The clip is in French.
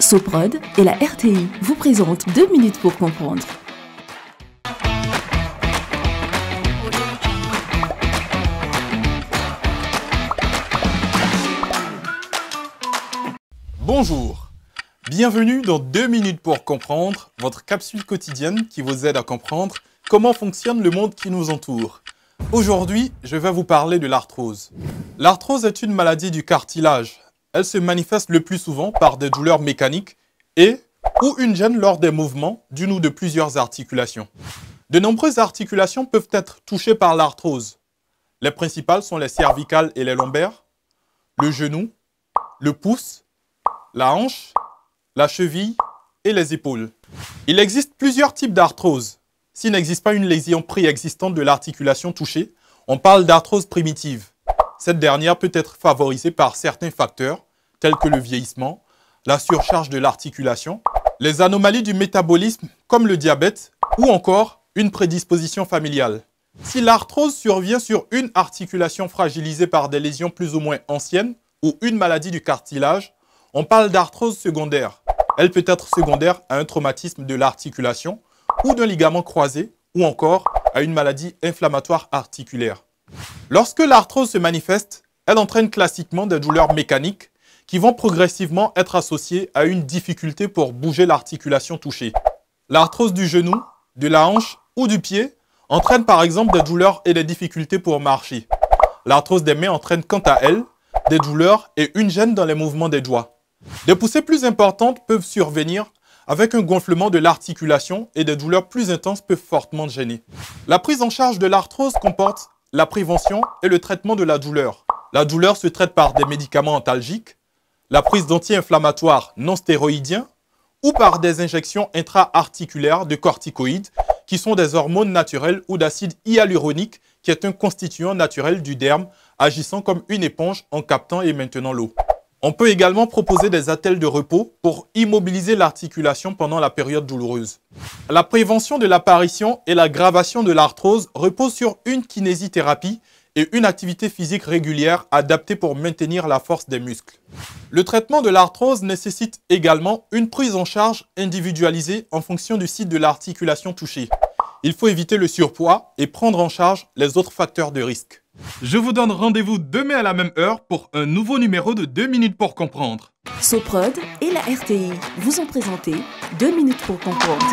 Soprod et la RTI vous présentent 2 minutes pour comprendre. Bonjour, bienvenue dans 2 minutes pour comprendre, votre capsule quotidienne qui vous aide à comprendre comment fonctionne le monde qui nous entoure. Aujourd'hui, je vais vous parler de l'arthrose. L'arthrose est une maladie du cartilage. Elle se manifeste le plus souvent par des douleurs mécaniques ou une gêne lors des mouvements d'une ou de plusieurs articulations. De nombreuses articulations peuvent être touchées par l'arthrose. Les principales sont les cervicales et les lombaires, le genou, le pouce, la hanche, la cheville et les épaules. Il existe plusieurs types d'arthrose. S'il n'existe pas une lésion préexistante de l'articulation touchée, on parle d'arthrose primitive. Cette dernière peut être favorisée par certains facteurs, tels que le vieillissement, la surcharge de l'articulation, les anomalies du métabolisme comme le diabète ou encore une prédisposition familiale. Si l'arthrose survient sur une articulation fragilisée par des lésions plus ou moins anciennes ou une maladie du cartilage, on parle d'arthrose secondaire. Elle peut être secondaire à un traumatisme de l'articulation ou d'un ligament croisé ou encore à une maladie inflammatoire articulaire. Lorsque l'arthrose se manifeste, elle entraîne classiquement des douleurs mécaniques qui vont progressivement être associées à une difficulté pour bouger l'articulation touchée. L'arthrose du genou, de la hanche ou du pied entraîne par exemple des douleurs et des difficultés pour marcher. L'arthrose des mains entraîne quant à elle des douleurs et une gêne dans les mouvements des doigts. Des poussées plus importantes peuvent survenir avec un gonflement de l'articulation et des douleurs plus intenses peuvent fortement gêner. La prise en charge de l'arthrose comporte la prévention et le traitement de la douleur. La douleur se traite par des médicaments antalgiques, la prise d'anti-inflammatoires non stéroïdiens ou par des injections intra-articulaires de corticoïdes qui sont des hormones naturelles ou d'acide hyaluronique qui est un constituant naturel du derme agissant comme une éponge en captant et maintenant l'eau. On peut également proposer des attelles de repos pour immobiliser l'articulation pendant la période douloureuse. La prévention de l'apparition et l'aggravation de l'arthrose repose sur une kinésithérapie et une activité physique régulière adaptée pour maintenir la force des muscles. Le traitement de l'arthrose nécessite également une prise en charge individualisée en fonction du site de l'articulation touchée. Il faut éviter le surpoids et prendre en charge les autres facteurs de risque. Je vous donne rendez-vous demain à la même heure pour un nouveau numéro de 2 minutes pour comprendre. Soprod et la RTI vous ont présenté 2 minutes pour comprendre.